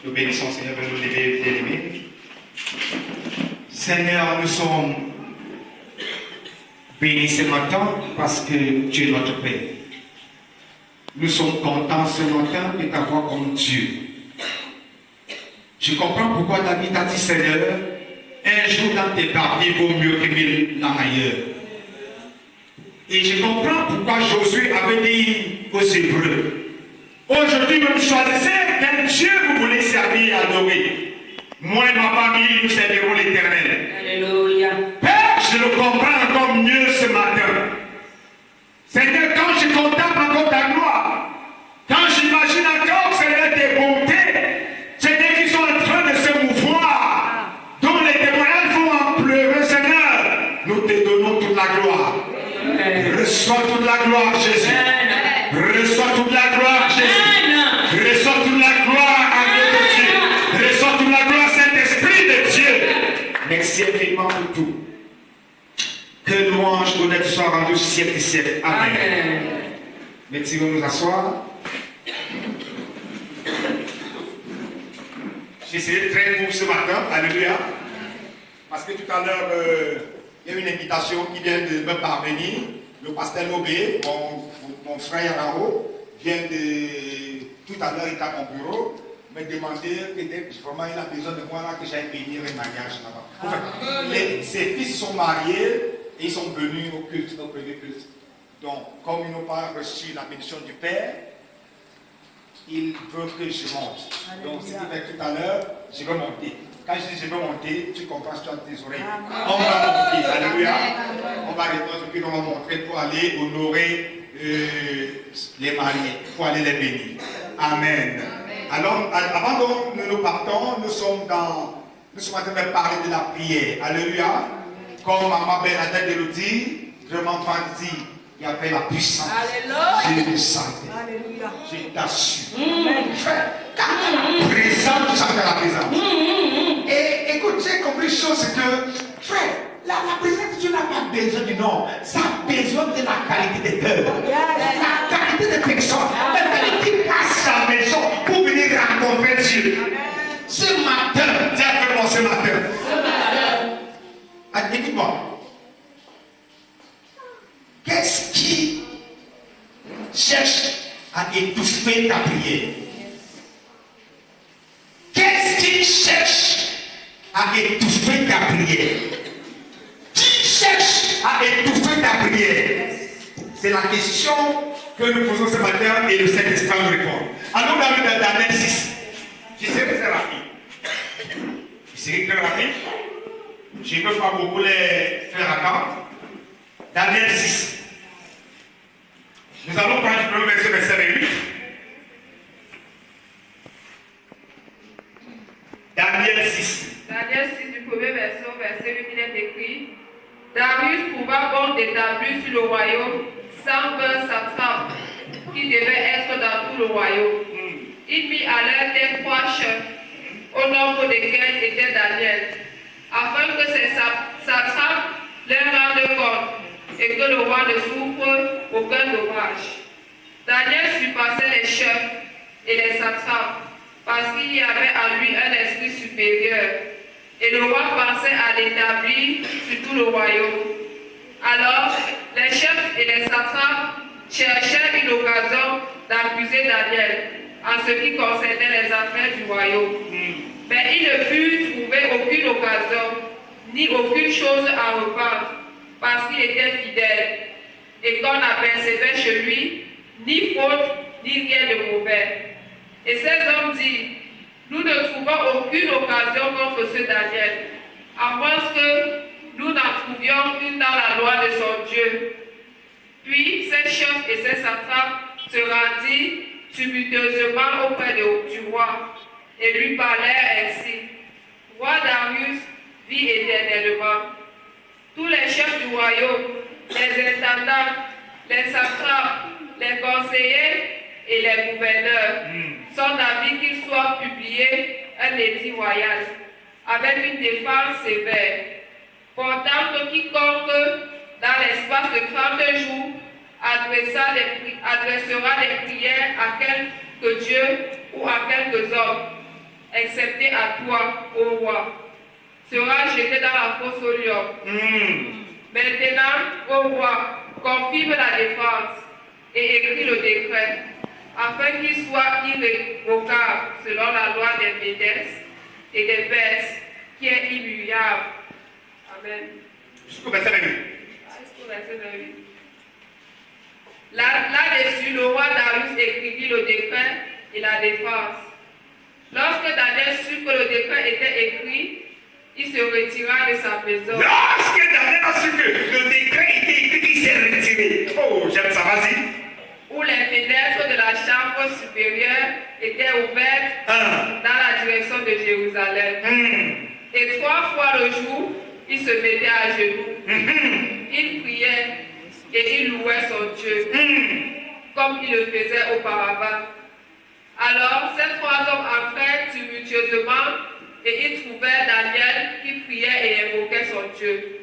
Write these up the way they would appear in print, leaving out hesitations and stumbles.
Nous bénissons, Seigneur, de nous lever, bien-aimés. Seigneur, nous sommes bénis ce matin parce que tu es notre Père. Nous sommes contents ce matin de t'avoir comme Dieu. Je comprends pourquoi David a dit, Seigneur, un jour dans tes barbiers vaut mieux que 1000 ans ailleurs. Et je comprends pourquoi Josué avait dit aux Hébreux, aujourd'hui, vous choisissez quel Dieu vous voulez servir et adorer. Moi et ma famille, nous servirons l'Éternel. Alléluia. Père, je le comprends encore mieux ce matin. Seigneur, quand je contemple encore ta gloire, quand j'imagine encore, Seigneur, tes bontés, Seigneur, qui sont en train de se mouvoir, dont les témoignages vont en pleurer, Seigneur, nous te donnons toute la gloire. Reçois toute la gloire, Jésus. Reçois toute la gloire, Jésus. Reçois toute la gloire à Dieu de Dieu. Reçois toute la gloire, Saint-Esprit de Dieu. Merci infiniment pour tout. Que louange, honnête soit rendu au siècle des siècles. Amen. Merci de nous asseoir. J'ai essayé de très court ce matin. Alléluia. Parce que tout à l'heure, il y a une invitation qui vient de me parvenir. Le pasteur Lobé, mon frère Yarao, vient de. Tout à l'heure, il était à mon bureau, me demander que vraiment il a besoin de moi là, que j'aille bénir un mariage là-bas. Enfin, ses fils sont mariés et ils sont venus au culte, au premier culte. Donc, comme ils n'ont pas reçu la bénédiction du Père, il veut que je monte. Donc, ce qui fait tout à l'heure, je vais monter. Quand je dis je vais monter, tu comprends, tu as tes oreilles. On va monter, alléluia. On va répondre, puis on va montrer pour aller honorer les mariés, pour aller les bénir. Amen. Alors, avant que nous partons, nous sommes en train de parler de la prière. Alléluia. Comme Maman Bernadette de le dit, vraiment dit, il y avait la puissance. Alléluia. Je le sentais. Alléluia. Je t'assure. Frère, quand la présence, tu sens la présence. Et écoute, j'ai compris une chose, c'est que, frère, la présence de Dieu n'a pas besoin du nom. Ça a besoin de la qualité de cœur. La qualité de personne. La qualité qui passe à la maison pour venir rencontrer Dieu. Ce matin, tiens, fais-moi ce matin. Écoute-moi. Qu'est-ce qui cherche à étouffer ta prière? Qu'est-ce qui cherche à étouffer ta prière? Qui cherche à étouffer ta prière? C'est la question que nous posons ce matin et le Saint-Esprit nous répond. Allons dans Daniel 6. Je serai très rapide. Je serai très rapide. Je ne peux pas beaucoup les faire attendre. Daniel 6. Nous allons prendre du premier verset 8. Daniel 6. Daniel 6 du premier verset au verset 8, il est écrit: Darius trouva bon d'établir sur le royaume 120 satrapes qui devaient être dans tout le royaume. Il mit à l'air des 3 chefs, au nombre desquels était Daniel, afin que ces satrapes leur rendent compte et que le roi ne souffre aucun dommage. Daniel surpassait les chefs et les satrapes parce qu'il y avait en lui un esprit supérieur, et le roi pensait à l'établir sur tout le royaume. Alors, les chefs et les satrapes cherchèrent une occasion d'accuser Daniel en ce qui concernait les affaires du royaume. Mais il ne put trouver aucune occasion, ni aucune chose à reprendre, parce qu'il était fidèle, et qu'on n'apercevait chez lui ni faute, ni rien de mauvais. Et ces hommes disent: nous ne trouvons aucune occasion contre ce Daniel, à moins que nous n'en trouvions une dans la loi de son Dieu. Puis ces chefs et ces satrapes se rendirent tumultueusement auprès du roi et lui parlèrent ainsi: Roi Darius, vis éternellement. Tous les chefs du royaume, les intendants, les satrapes, les conseillers et les gouverneurs sont d'avis qu'il soit publié un édit royal avec une défense sévère, portant que quiconque, dans l'espace de 30 jours, adressera des prières à quelque Dieu ou à quelques hommes, excepté à toi, ô roi, sera jeté dans la fosse au lion. Maintenant, ô roi, confirme la défense et écris le décret, afin qu'il soit irrévocable selon la loi des Médès et des Perses, qui est immuable. Amen. Jusqu'au verset 28. Jusqu'au verset 28. Là-dessus, le roi Darius écrivit le décret et la défense. Lorsque Daniel sut que le décret était écrit, il se retira de sa maison. Lorsque Daniel a su que le décret était écrit, il s'est retiré. Oh, j'aime ça, vas-y. Où les fenêtres de la chambre supérieure étaient ouvertes dans la direction de Jérusalem. Et 3 fois le jour, il se mettait à genoux. Il priait et il louait son Dieu, comme il le faisait auparavant. Alors, ces 3 hommes entrèrent tumultueusement et ils trouvèrent Daniel qui priait et invoquait son Dieu.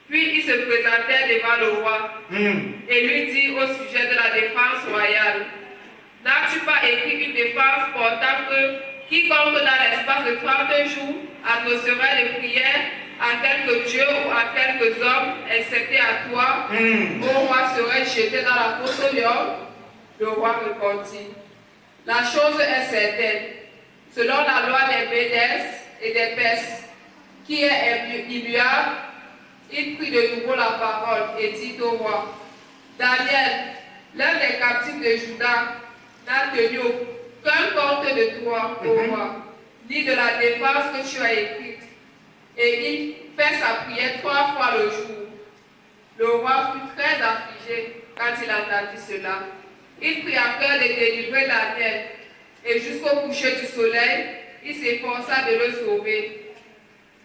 Puis ils se présentèrent devant le roi et lui dirent au sujet de la défense royale: n'as-tu pas écrit une défense portant que quiconque dans l'espace de 30 jours adresserait les prières à quelques dieux ou à quelques hommes, excepté à toi, ô roi, serait jeté dans la fosse au lion? Le roi répondit: la chose est certaine, selon la loi des Médès et des Perses, qui est immuable. Il prit de nouveau la parole et dit au roi: Daniel, l'un des captifs de Juda, n'a tenu aucun compte de toi, ô roi, ni de la défense que tu as écrite. Et il fait sa prière 3 fois le jour. Le roi fut très affligé quand il entendit cela. Il prit à cœur de délivrer Daniel, et jusqu'au coucher du soleil, il s'efforça de le sauver.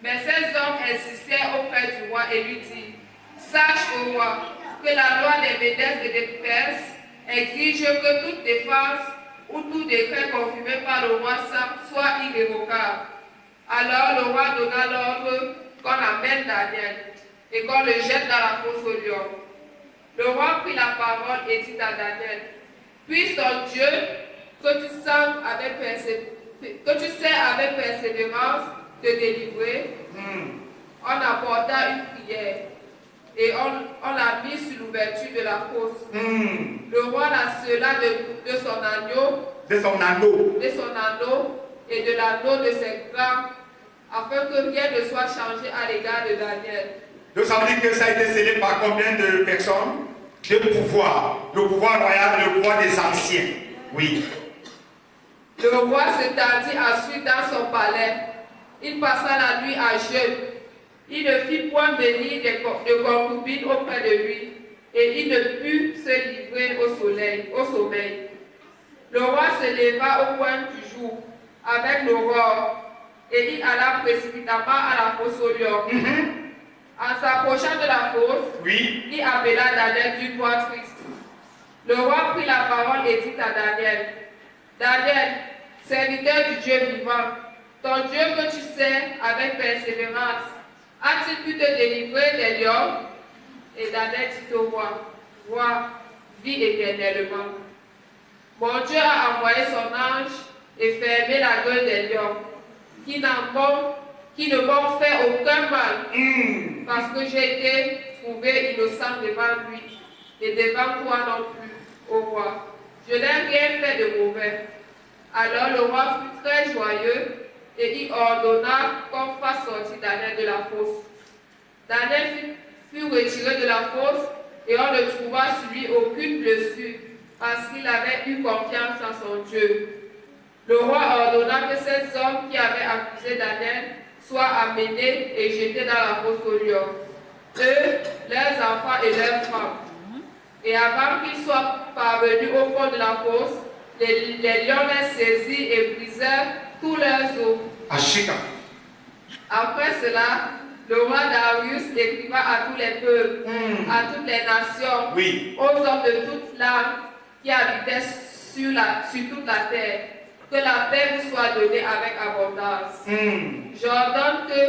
Mais ces hommes insistaient auprès du roi et lui dirent: sache, ô roi, que la loi des Médès et des Perses exige que toute défense ou tout décret confirmé par le roi soit irrévocable. Alors le roi donna l'ordre qu'on amène Daniel et qu'on le jette dans la fosse au lion. Le roi prit la parole et dit à Daniel: puisse ton Dieu, que tu sais avec persévérance, te délivrer. On apporta une prière et on l'a mis sur l'ouverture de la fosse. Le roi la scella de son agneau, et de l'anneau de ses grands, afin que rien ne soit changé à l'égard de Daniel. Donc ça veut dire que ça a été scellé par combien de personnes? 2 pouvoirs. Le pouvoir royal et le pouvoir des anciens. Oui. Le roi se tendit ensuite dans son palais. Il passa la nuit à jeûne. Il ne fit point venir de concubines auprès de lui, et il ne put se livrer au sommeil. Le roi se leva au point du jour, avec l'aurore, et il alla précipitamment à la fosse au lion. En s'approchant de la fosse, il appela Daniel d'une voix triste. Le roi prit la parole et dit à Daniel: Daniel, serviteur du Dieu vivant, ton Dieu que tu sais avec persévérance, a-t-il pu te délivrer des lions? Et Daniel dit au roi: Roi, vis éternellement. Mon Dieu a envoyé son ange et fermé la gueule des lions, qui ne m'ont fait aucun mal, parce que j'ai été trouvé innocent devant lui, et devant toi non plus, ô roi. Je n'ai rien fait de mauvais. Alors le roi fut très joyeux, et il ordonna qu'on fasse sortir Daniel de la fosse. Daniel fut retiré de la fosse, et on ne trouva sur lui aucune blessure, parce qu'il avait eu confiance en son Dieu. Le roi ordonna que ces hommes qui avaient accusé Daniel soient amenés et jetés dans la fosse au lion, eux, leurs enfants et leurs femmes. Et avant qu'ils soient parvenus au fond de la fosse, les lions les saisirent et brisèrent tous leurs os. Après cela, le roi Darius écriva à tous les peuples, à toutes les nations, aux hommes de toute langue qui habitaient sur toute la terre, que la paix vous soit donnée avec abondance. J'ordonne que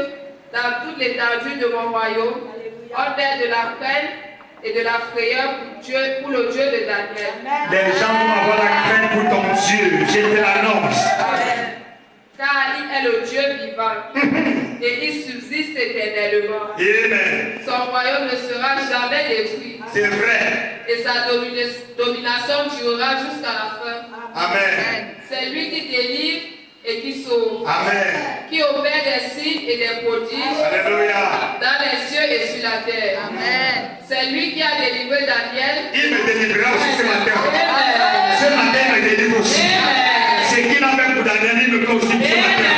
dans toute l'étendue de mon royaume, on ait de la peine et de la frayeur pour le Dieu de Daniel. Les gens vont avoir la crainte pour ton Dieu. Je te l'annonce. Car il immutable et qui subsiste éternellement. Amen. Son royaume ne sera jamais détruit. C'est vrai. Et sa domination durera jusqu'à la fin. Amen. C'est lui qui délivre et qui sauve. Amen. Qui opère des signes et des prodiges Alléluia. dans les cieux et sur la terre. Amen. C'est lui qui a délivré Daniel. Il me délivrera aussi ce matin. Amen. Ce matin, il me délivre aussi. Amen. Ce qu'il a fait pour Daniel, il me fait aussi pour ce matin.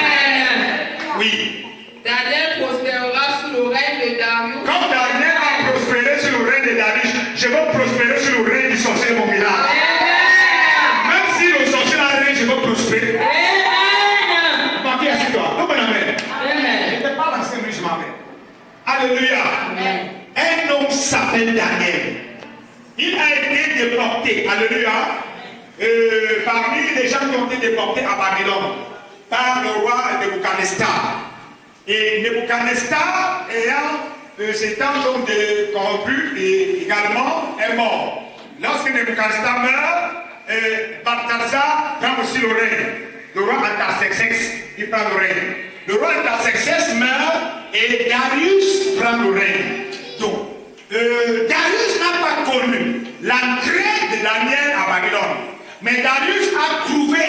Oui. Daniel prospérera sous le règne de Darius. Comme Daniel a prospéré sur le règne de Darius, je vais prospérer sur le règne du sorcier de mon village. Même si le sorcier a règne, je vais prospérer. Ma fille, assieds-toi. Donne-moi la main. Je te parle en Saint-Louis, je m'en vais. Alléluia. Un homme s'appelle Daniel. Il a été déporté. Alléluia. Parmi les gens qui ont été déportés à Babylone par le roi Nebuchadnezzar. Et Nebuchadnezzar s'étant donc corrompu et également est mort. Lorsque Nebuchadnezzar meurt, Balthazar prend aussi le règne. Le roi Artaxerxès, il prend le règne. Le roi Artaxerxès meurt et Darius prend le règne. Donc, Darius n'a pas connu l'entrée de Daniel à Babylone. Mais Darius a prouvé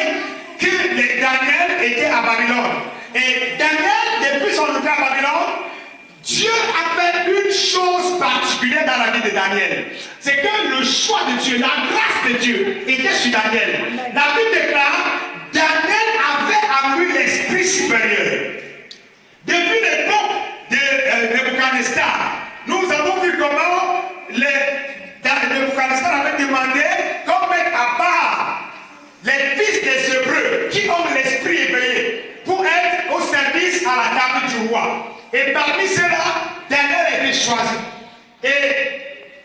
que les Daniel étaient à Babylone. Et Daniel, depuis son entrée à Babylone, Dieu a fait une chose particulière dans la vie de Daniel. C'est que le choix de Dieu, la grâce de Dieu était sur Daniel. La Bible déclare, Daniel avait en lui l'esprit supérieur. Depuis l'époque de Nebuchadnezzar, nous avons vu comment Nebuchadnezzar avait demandé qu'on mette à part les fils des Hébreux qui ont l'esprit éveillé pour être au service à la table du roi. Et parmi ceux-là, Daniel a été choisi. Et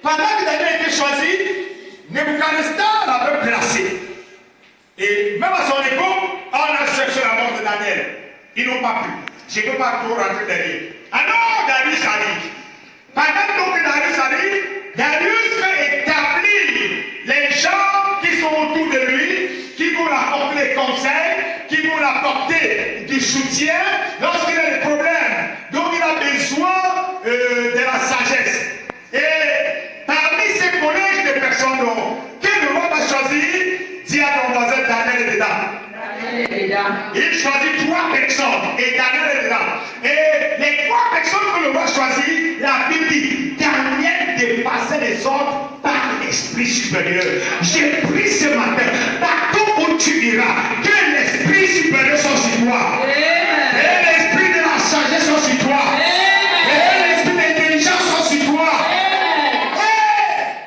pendant que Daniel a été choisi, Nebuchadnezzar l'avait placé. Et même à son époque, on a cherché la mort de Daniel. Ils n'ont pas pu. Je ne peux pas trop rentrer derrière. Alors Darius arrive. Pendant donc que Darius arrive, Darius fait établir les gens qui sont autour de lui, qui vont apporter des conseils, qui vont apporter du soutien lorsqu'il a des problèmes. Donc il a besoin de la sagesse. Et parmi ces collèges de personnes que le roi va choisir, dis à ton voisin, Daniel est dedans. Il choisit 3 personnes et Daniel est dedans. Et les 3 personnes que le roi choisit, la Bible dit, Daniel dépassait les autres par l'esprit supérieur. J'ai pris ce matin, partout où tu iras, que l'esprit supérieur soit sur toi. Et l'esprit de la sagesse soit sur toi. Et l'esprit d'intelligence soit sur toi. Et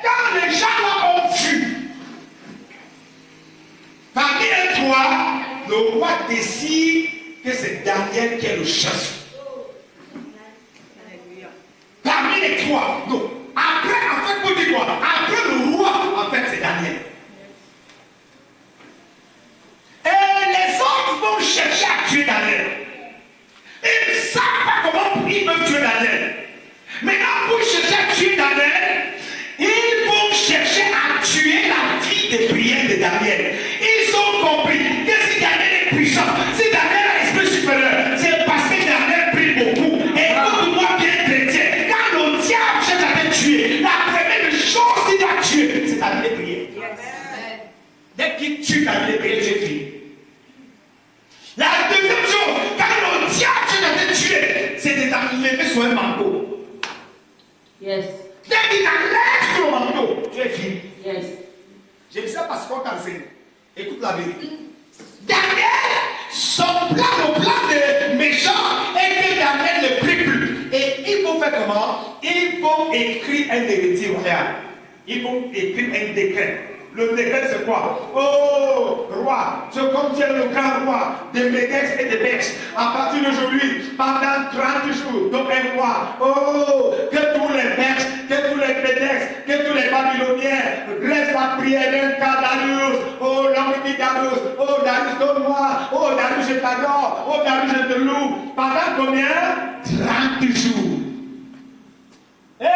quand les gens l'ont vu, parmi les 3, le roi décide que c'est Daniel qui est le chef. Parmi les 3, non. Après, en fait, vous dites quoi? Après le roi, en fait, c'est Daniel. Et les autres vont chercher à tuer Daniel. Ils ne savent pas comment ils peuvent tuer Daniel. Maintenant, pour chercher à tuer Daniel, ils vont chercher à tuer la vie de prière de Daniel. Ils ont compris que si Daniel est puissant, si Daniel a l'esprit supérieur, c'est parce que Daniel prie beaucoup. Et écoute-moi bien, chrétien, quand le diable cherche à te tuer, la première chose qu'il doit tuer, c'est ta vie de prière. Dès qu'il tue ta vie de prière, j'ai fini. La deuxième chose, quand le diable cherche à te tuer, c'est de t'enlever sur un manteau. Yes. Dès qu'il t'enlève sur le manteau, tu es fini. Yes. Je dis ça parce qu'on t'enseigne. Écoute la vérité. Daniel, son plan, le plan de méchant, est que Daniel ne prie plus. Et ils vont faire comment? Ils vont écrire un héritier royal. Ils vont écrire un décret. Le décret, c'est quoi? Oh, roi, je contiens le grand roi de Médès et de Perse. À partir d'aujourd'hui, pendant 30 jours, donc un roi. Oh, que tous les Perses, que tous les Médès, que tous les Babyloniens restent la prière d'un cas Darius. Oh, l'homme dit Darius. Oh, Darius, donne-moi. Oh, Darius, je t'adore. Oh, Darius, je te loue. Pendant combien? 30 jours. Hey,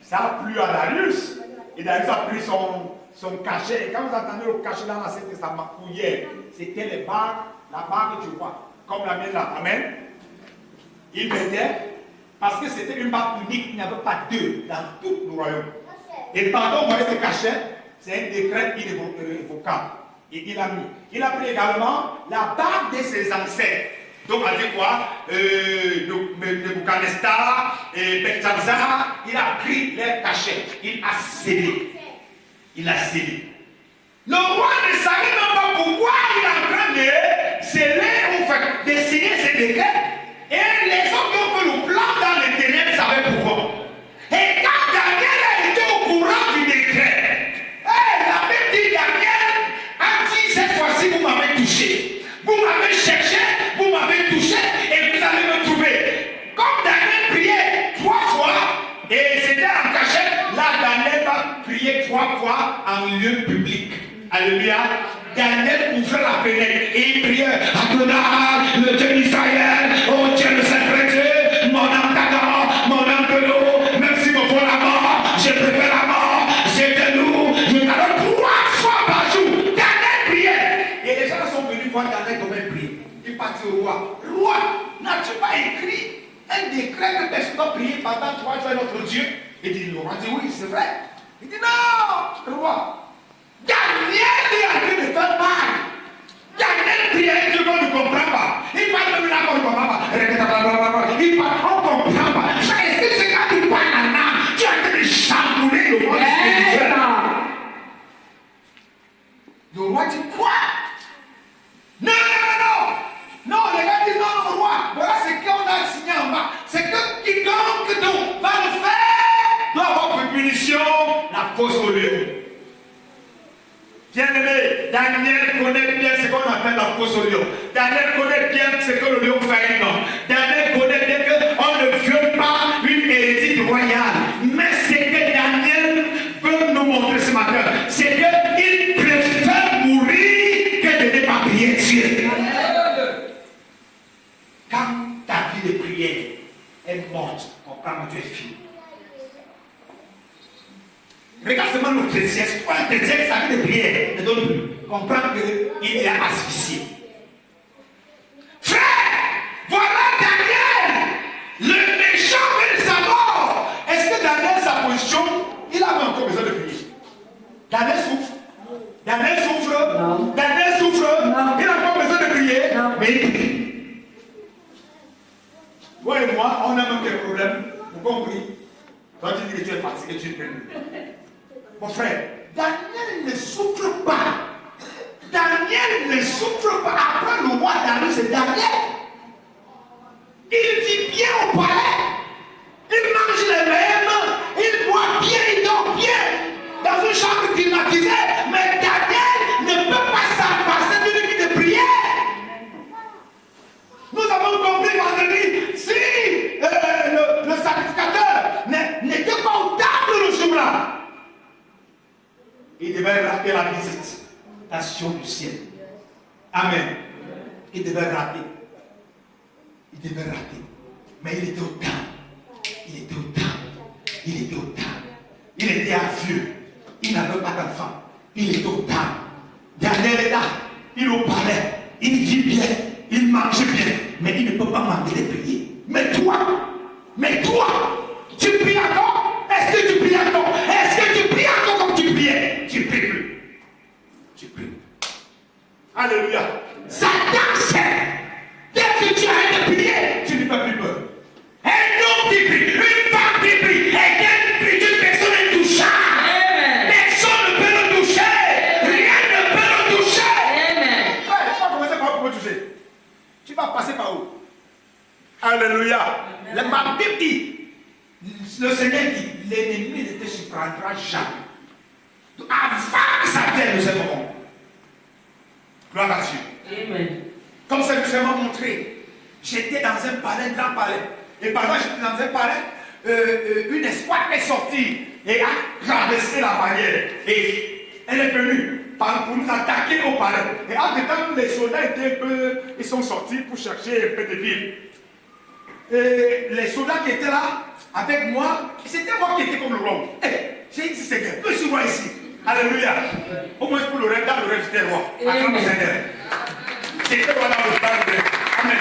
ça a plu à Darius. Et Darius a pris son cachet. Et quand vous entendez le cachet dans l'Ancien Testament, hier, c'était la barbe du roi. comme la mienne là. Amen. Il mettait, parce que c'était une barque unique, il n'y avait pas deux dans tout le royaume. Et pendant qu'on voyait ce cachet, c'est un décret irrévocable. Et il a mis. Il a pris également la barque de ses ancêtres. Donc, on dit quoi? Nebuchadnezzar et Belshazzar, il a pris les cachets. Il a scellé. Il a scellé. Le roi ne savait même pas pourquoi il est en train de sceller, ou de signer ces décrets. Et les hommes qui ont fait le plan dans les ténèbres savaient pourquoi. Et quand Daniel a été au courant du décret, la Bible dit Daniel a dit cette fois-ci vous m'avez touché. Vous m'avez cherché, vous m'avez touché et vous allez me trouver. Comme Daniel priait 3 fois et c'était en cachette, là Daniel va prier 3 fois en lieu public. Alléluia. Daniel ouvrait la fenêtre et il priait Adonai, le Dieu d'Israël, oh Dieu le Saint-Dieu, mon âme t'adore, mon âme de l'eau, même si me faut la mort, je préfère la mort, c'est de nous, je t'adore 3 fois par jour. Daniel priait. Et les gens sont venus voir Daniel comment il priait. Il partit au roi. Roi, n'as-tu pas écrit un décret que personne doit prier pendant 3 jours à notre Dieu? Il dit, le roi dit oui, c'est vrai. Il dit non, roi. Daniel est en train de faire mal. Daniel prie et Dieu ne comprend pas. Il parle de la mort, il ne comprend pas. Il parle, on ne comprend pas. Est-ce que c'est quand tu parles maintenant, tu es en train de chambouler le monde spirituel? Le roi dit quoi? Non, les gars disent non, le roi. Voilà ce qu'on a signé en bas. C'est que quiconque donc va le faire doit avoir pour punition la fausse au lieu. Bien-aimé, Daniel connaît bien ce qu'on appelle la fosse au lion. Daniel connaît bien ce que le lion fait. Daniel connaît bien qu'on ne viole pas une hérésie royale. Mais ce que Daniel veut nous montrer ce matin, c'est qu'il préfère mourir que de ne pas prier Dieu. Quand ta vie de prière est morte, comprends-moi, tu es fini. Regarde seulement le chrétien. Si toi, un chrétien, sa vie de prière ne donne plus. Comprends qu'il est asphyxié. Frère, voilà Daniel. Le méchant veut sa mort. Est-ce que Daniel, sa position, il avait encore besoin de prier? Daniel souffre. Daniel souffre. Non. Daniel souffre. Non. Il n'a pas besoin de prier. Non. Mais il prie. Toi et moi, on a même des problèmes. Pourquoi on prie? Toi, tu dis que tu es fatigué, tu pries. Mon frère, Daniel ne souffre pas. Daniel ne souffre pas. Après le roi Daniel, c'est Daniel. Il vit bien au palais. Il mange les mêmes. Il boit bien, il dort bien. Dans une chambre climatisée. Mais Daniel ne peut pas s'en passer d'une vie de prière. Nous avons compris vendredi. Si le sacrificateur n'était pas au table le jour-là, il devait rater la visitation du ciel. Amen. Il devait rater. Il devait rater. Mais il était au temple. Il était au temple. Il était au temple. Il était à vieux. Il n'avait pas d'enfant. Il était au temple. Daniel est là. Il est au palais. Il vit bien. Il mange bien. Mais il ne peut pas manquer de prier. Mais toi, tu pries encore? Est-ce que tu pries encore? Est-ce que tu pries encore comme tu priais? Tu pries plus. Tu pries plus. Alléluia. Satan sait. Dès que tu arrêtes de prier, tu ne fais plus peur. Un homme qui prie, une femme qui prie, et quelqu'un qui prie, personne ne touche. Personne ne peut le toucher. Rien ne peut le toucher. Tu vas commencer par où pour me toucher? Tu vas passer par où? Alléluia. La Bible dit, le Seigneur dit, l'ennemi ne te surprendra jamais. Avant que sa terre nous aimerons. Gloire à Dieu. Amen. Comme ça nous avons montré, j'étais dans un palais, un grand palais. Et pendant que j'étais dans un palais, une escouade est sortie et a traversé la barrière. Et elle est venue pour nous attaquer au palais. Et en même temps, les soldats étaient un peu, ils sont sortis pour chercher un peu de vivres. Et les soldats qui étaient là, avec moi, c'était moi qui étais comme le roi. J'ai dit, Seigneur, je suis roi ici. Alléluia. Au moins pour le rêve, dans le rêve, j'étais roi. Acclame le Seigneur. J'étais roi dans le rêve. Amen.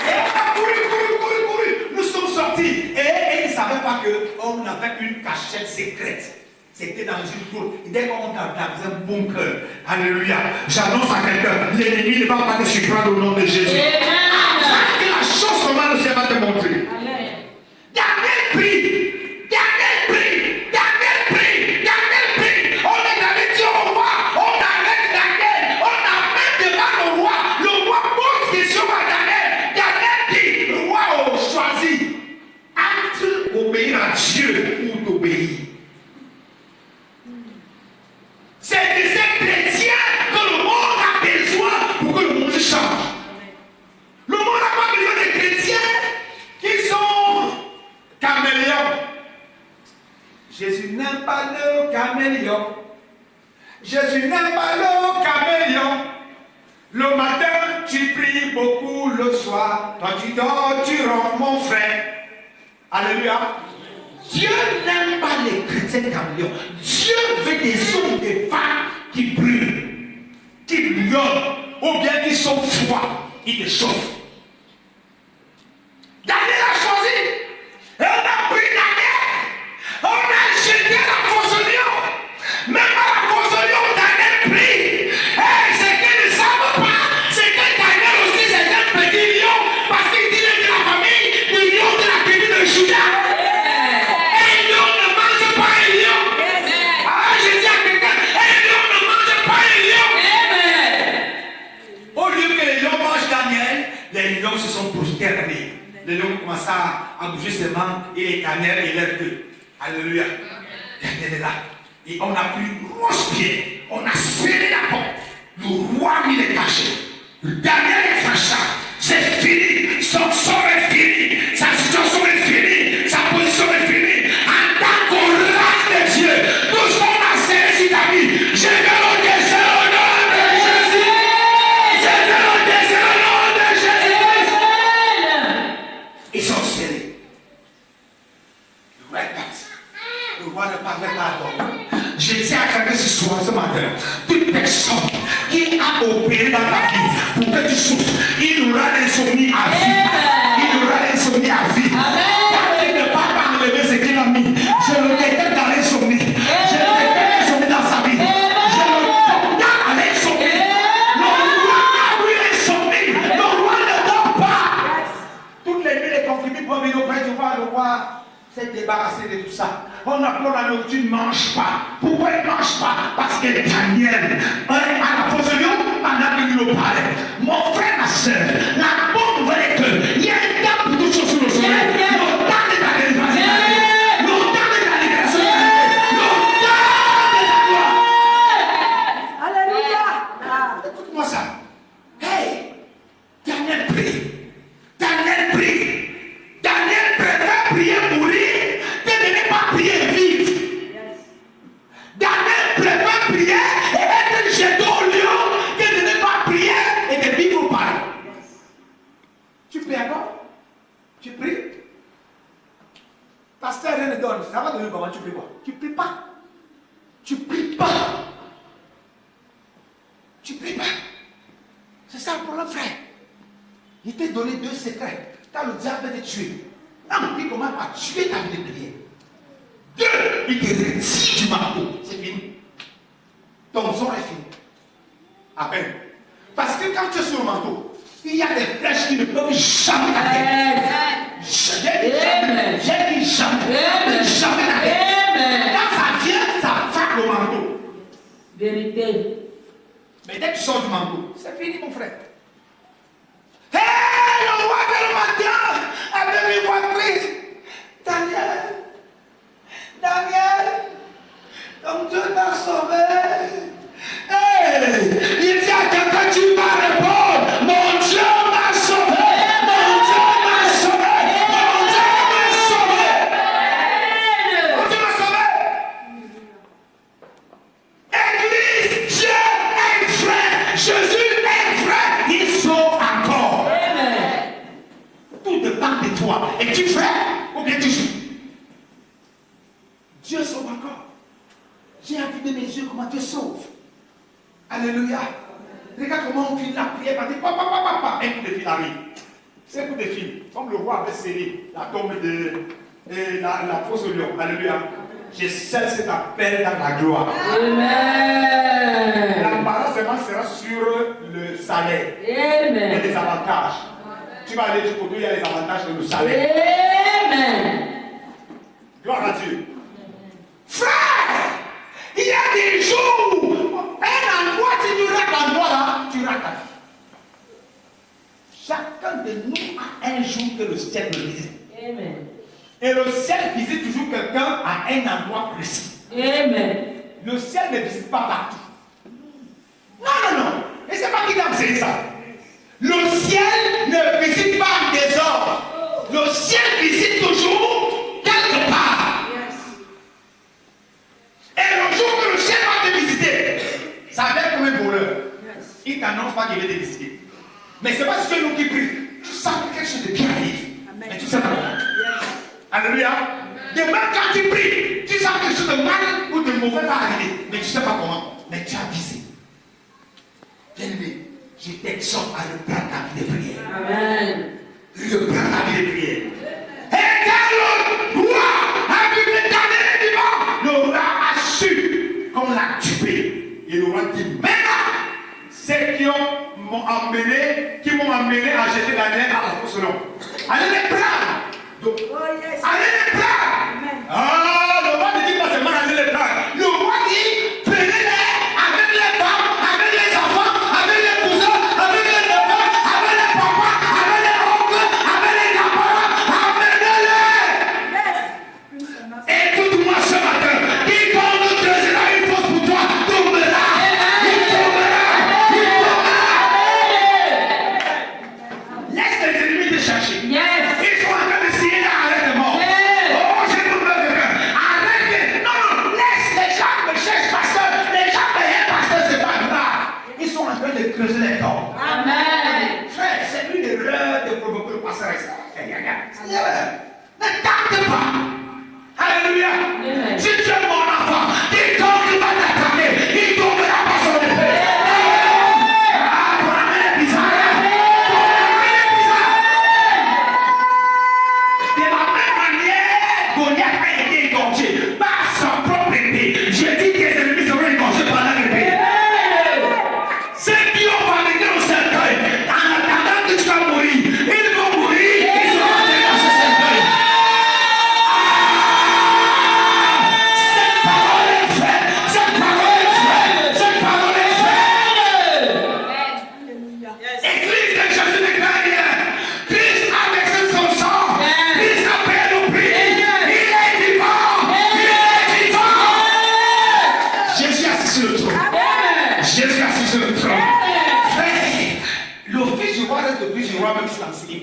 Et on a couru. Nous sommes sortis. Et ils ne savaient pas qu'on avait une cachette secrète. C'était dans une cour. Dès qu'on a dans un bunker. Alléluia. J'annonce à quelqu'un, l'ennemi ne va pas te surprendre au nom de Jésus. Afin que la chose comment le Seigneur va te montrer. Daniel prie. On est allé dire au roi. On arrête Daniel. On amène devant le roi. Le roi pose question à Daniel. Daniel dit, roi choisi. As-tu obéir à Dieu ou t'obéir? C'est de ces chrétiens que le monde a besoin pour que le monde change. Le monde n'a pas besoin de chrétiens qui sont caméléons. Jésus n'aime pas le caméléon. Jésus n'aime pas le caméléon. Le matin, tu pries beaucoup, le soir, quand tu dors, tu rentres, mon frère. Alléluia. Dieu n'aime pas les chrétiens caméléons. Dieu veut des hommes et des femmes qui brûlent, qui bouillonnent, ou bien qui sont froids, qui te chauffent. Daniel a choisi. Et on a pris Daniel. On a jeté la fosse au lion. Même à la fosse au lion, Daniel prie. Et ce qu'ils ne savent pas, c'est que Daniel aussi c'est un petit lion. Parce qu'il dit de la famille du lion de la tribu de Juda. Un lion ne mange pas un lion. Ah, je dis à quelqu'un, un lion ne mange pas un lion. Au lieu que les lions mangent Daniel, les lions se sont prosternés. Les lions commencent à bouger ses mains et les canels et leur queue. Alléluia. Daniel est là. Et on a pris une grosse pierre. On a scellé la porte. Le roi il est caché. Daniel est fâché. C'est fini. Son sort est fini. Sa situation est finie. Sa position est finie. En tant qu'oracle de Dieu, tout ce qu'on a scellé sur ta vie, je vais le décès au nom de Jésus. Je vais le décès au nom de Jésus. Ils sont scellés. Le roi est parti. Le roi ne parlait pas d'homme. Je tiens à quelqu'un ce matin. Toute personne qui a opéré dans ta vie pour que tu souffres, il aura l'insomnie à vie. Il aura l'insomnie à vie. Quand il ne parle pas enlever ce qu'il a mis, je le détecte dans l'insomnie. Je le détecte l'insomnie dans sa vie. Je le condamne à l'insomnie. Le roi a eu l'insomnie. Le roi ne dort pas. Toutes les nuits, les conflits pour venir auprès du roi, le roi s'est débarrassé de tout ça. On apprend la nourriture, il ne mange pas. Pourquoi il ne mange pas? Parce que Daniel, à la position, pendant qu'il nous parlait. Mon frère, ma soeur, la bonne nouvelle est qu'il y a un temps pour toutes choses sur le soleil. Le temps de ta délivrance, le temps de ta libération, le temps de ta gloire. Alléluia. Écoute-moi ça. Hey, Daniel prie. Daniel prie. Daniel préfère prier mourir que de ne pas prier vivre. Daniel préfère prier et être jeté au lion que de ne pas prier et de vivre au paradis. Tu pries encore? Tu pries? Pasteur, rien ne donne. Ça va donner comment? Tu pries quoi? Tu pries pas. Tu pries pas. Tu pries pas. C'est ça le problème, frère. Il t'a donné deux secrets. Quand le diable veut te tuer, non, il commence à tuer ta vie de prière. Deux, il te retire du marteau. C'est fini. Ton sort est fini. À peine. Parce que quand tu es sur le manteau, il y a des flèches qui ne peuvent jamais t'atteindre. J'ai dit jamais t'atteindre. Quand ça vient, ça frappe le manteau. Vérité. Mais dès que tu sors du manteau, c'est fini, mon frère. Hé, le roi de le matin, avec une voix triste. Daniel, donc Dieu t'a sauvé. Hey, il dit à quelqu'un, tu vas répondre, mon Dieu m'a sauvé, mon Dieu m'a sauvé, mon Dieu m'a sauvé. Mon Dieu m'a sauvé. Église, Dieu est vrai, Jésus est vrai, il sauve encore. Tout dépend de toi. Es-tu vrai ou bien tu joues? Dieu sauve encore. J'ai envie de mes yeux comment Dieu sauve. Alléluia. Regarde comment on finit la prière. On dit papa, un coup de fil arrive. ces coups de fil, comme le roi avait scellé la tombe de la fosse au lion. Alléluia. Je scelle cet appel dans la gloire. Amen. L'embarrassement sera sur le salaire. Amen. Et les avantages. Tu vas aller du côté, il y a les avantages de le salaire. Amen. Gloire à Dieu. Frère, il y a des jours, un endroit, si tu rates l'endroit là, tu rates ta vie. Chacun de nous a un jour que le ciel le visite. Amen. Et le ciel visite toujours quelqu'un à un endroit précis. Amen. Le ciel ne visite pas partout. Non. Et c'est pas qui t'a enseigné ça. Le ciel ne visite pas en désordre. Le ciel visite toujours quelque part. Et le jour que le ciel va te visiter, ça va être comme un voleur. Il t'annonce pas qu'il va te visiter. Mais c'est pas si tu es nous qui prie. Tu sens que quelque chose de bien arrive. Mais tu sais pas. Alléluia. Demain quand tu pries, tu sens que quelque chose de mal ou de mauvais va arriver. Mais tu ne sais pas comment. Mais tu as visé. Bien-aimé, je t'exhorte à reprendre ta vie de prière. Amen. Reprends ta vie de prière. Et quand le roi a vu l'éternel vivant, le roi a su qu'on l'a tué. Et le roi dit, maintenant, ceux qui m'ont amené à jeter Daniel à la fosse au lion. Allez les prendre. Donc, allez les prendre. Ah, le roi ne dit pas seulement allez les prendre. Le roi dit, prenez-les avec les femmes, avec les enfants, avec les cousins, avec les neveux, avec les papas, avec les oncles, avec les grands-parents, amenez-les. Écoute-moi ce matin. Quiconque creusera une fosse pour toi tombera. Il tombera. Il tombera. Laisse les ennemis te chercher. Yes. Ils sont en train de signer là, arrête de mort. Oh, je ne veux pas. Arrête. Non, laisse les gens me chercher, pasteur. Les gens me haïssent, pasteur, c'est pas grave. Ils sont en train de creuser les corps. Amen. Frère, c'est une erreur de provoquer le pasteur avec ça. C'est une erreur. Ne tente pas. Alléluia. Amen. Si tu es mon enfant, quiconque va t'attaquer, il tombera par son épée. Ah, ton ami est bizarre. Ton ami est bizarre. De la même manière, Goliath a été égorgé par son propre épée. Je dis que les ennemis seront égorgés par leur épée. Ceux qui ont fabriqué le cercueil, en attendant que tu vas mourir, ils vont mourir, ils seront enterrés dans ce cercueil. Cette parole est vraie, cette parole est vraie, cette parole est vraie. Église de Jésus de Carrière, Christ a versé son sang, Christ a payé le prix, il est vivant, il est vivant. Jésus est assis sur le trône. Jésus est assis sur le trône. Frère, l'office du roi reste l'office du roi même sans l'enseigner.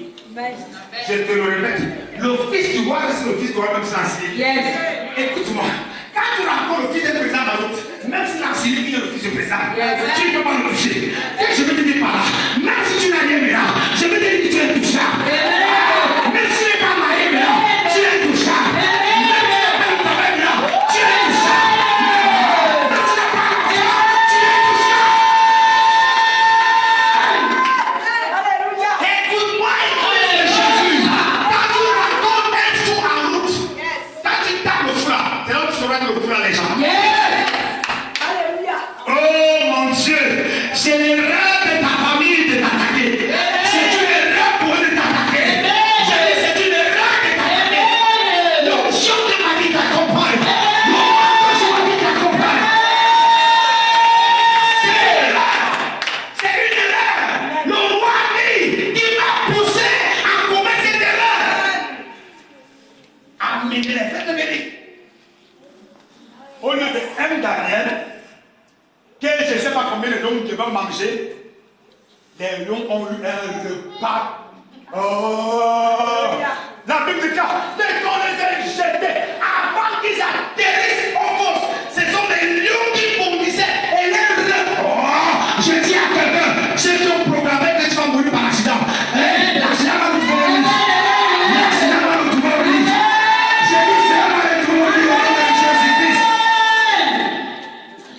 Je te le répète, l'office du roi reste l'office du roi même sans l'enseigner. Yes. Écoute-moi, quand tu rencontres le fils d'un président dans l'autre, même si l'enseigné qui est le fils du président, tu ne peux pas le toucher. Et je vais te dire par là, même si tu n'as rien maintenant, je vais te dire que tu es touchable. Même si tu n'es pas marié maintenant, tu es touchable. Même si tu n'as pas de travail maintenant, tu es touchable. Même si tu n'as pas d'enfant, tu es touchable. Écoute-moi, écoute Jésus. Quand tu rencontres un fou en route, quand tu tapes le fou là, c'est là où tu sauras que le fou là les gens. Oh mon Dieu, c'est l'erreur de ta famille de t'attaquer. C'est une erreur pour eux de t'attaquer. Je dis, c'est une erreur de t'attaquer. L'option de ma vie t'accompagne. Mon manque de ma vie t'accompagne. C'est une erreur. C'est une erreur. Le roi dit, il m'a poussé à commettre cette erreur. Amenez les fêtes de venir. Au lieu de un Daniel, que je ne sais pas combien de lions qui vont manger, les lions ont eu un repas. Oh! La Bible dit que dès qu'on les a jetés, avant qu'ils atterrissent au fond, ce sont les lions qui bondissaient et les repas. Oh! Je dis à quelqu'un, ceux qui ont programmé que tu vas mourir par accident, l'accident va nous trouver au lit. L'accident va nous trouver au lit. Je dis, ça va nous trouver au lit au nom de Jésus-Christ.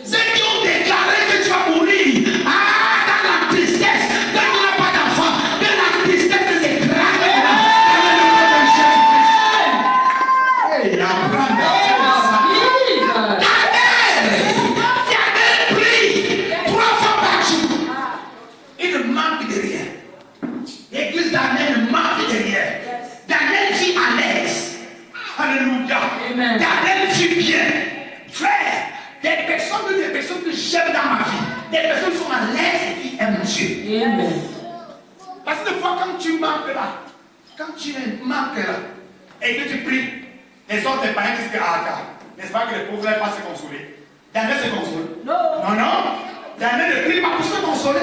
Ceux qui ont déclaré que tu vas mourir, dans la tristesse, quand tu n'as pas d'enfant, que la tristesse les écrase. Parce que des fois, quand tu manques là, quand tu manques là, et que tu pries, les autres des païens disent que n'est-ce pas que les pauvres ne pas se consoler? Daniel se console. Non, non. Daniel ne prie pas pour se consoler.